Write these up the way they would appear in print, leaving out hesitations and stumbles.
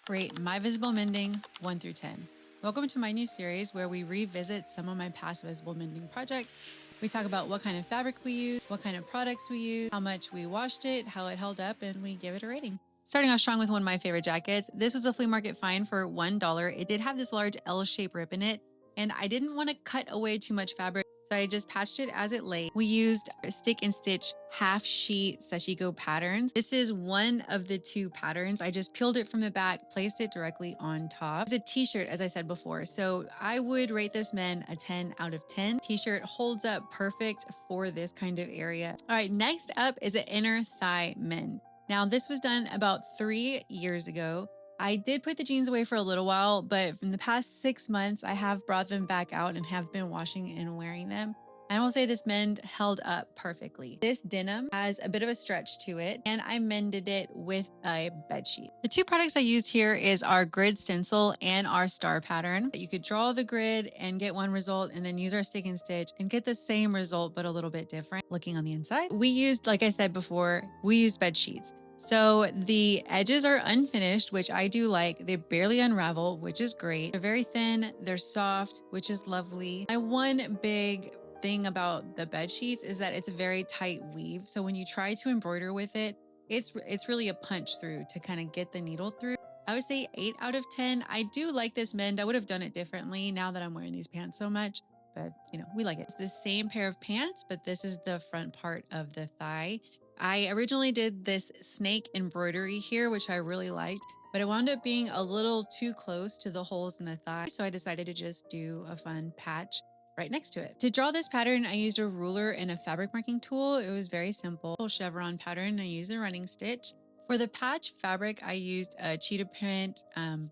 Rate my visible mending 1 through 10. Welcome to my new series where we revisit some of my past visible mending projects. We talk about what kind of fabric we use, what kind of products we use, how much we washed it, how it held up, and we give it a rating. Starting off strong with one of my favorite jackets. This was a flea market find for $1. It did have this large L-shaped rip in it, and I didn't want to cut away too much fabric, so I just patched it as it lay. We used stick and stitch half sheet sashiko patterns. This is one of the two patterns. I just peeled it from the back, placed it directly on top. It's a t-shirt, as I said before, so I would rate this mend a 10 out of 10. T-shirt holds up perfect for this kind of area. All right, next up is an inner thigh mend. Now, this was done about 3 years ago. I did put the jeans away for a little while, but in the past 6 months, I have brought them back out and have been washing and wearing them. And I will say this mend held up perfectly. This denim has a bit of a stretch to it, and I mended it with a bed sheet. The two products I used here is our grid stencil and our star pattern. You could draw the grid and get one result, and then use our stick and stitch and get the same result, but a little bit different looking on the inside. We used, like I said before, we used bed sheets. So the edges are unfinished, which I do like. They barely unravel, which is great. They're very thin, they're soft, which is lovely. My one big thing about the bed sheets is that it's a very tight weave. So when you try to embroider with it, it's really a punch through to kind of get the needle through. I would say 8 out of 10. I do like this mend. I would have done it differently now that I'm wearing these pants so much, but we like it. It's the same pair of pants, but this is the front part of the thigh. I originally did this snake embroidery here, which I really liked, but it wound up being a little too close to the holes in the thigh. So I decided to just do a fun patch right next to it. To draw this pattern, I used a ruler and a fabric marking tool. It was very simple. Chevron pattern, I used a running stitch. For the patch fabric, I used a cheetah print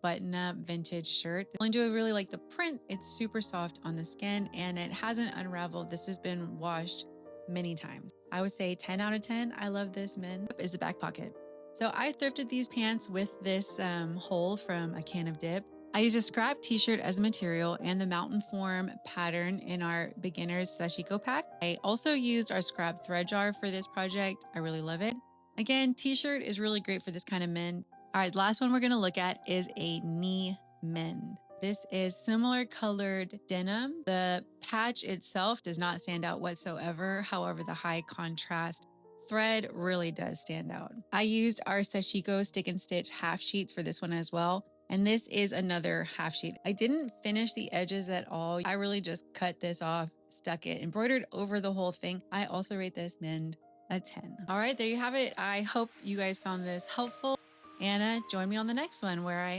button-up vintage shirt. I do really like the print. It's super soft on the skin and it hasn't unraveled. This has been washed many times. I would say 10 out of 10. I love this mend. Is the back pocket. So I thrifted these pants with this hole from a can of dip. I used a scrap t-shirt as a material and the mountain form pattern in our beginner's sashiko pack. I also used our scrap thread jar for this project. I really love it. Again, t-shirt is really great for this kind of mend. All right, the last one we're gonna look at is a knee mend. This is similar colored denim. The patch itself does not stand out whatsoever. However, the high contrast thread really does stand out. I used our sashiko stick and stitch half sheets for this one as well. And this is another half sheet. I didn't finish the edges at all. I really just cut this off, stuck it, embroidered over the whole thing. I also rate this mend a 10. All right, there you have it. I hope you guys found this helpful. And join me on the next one where I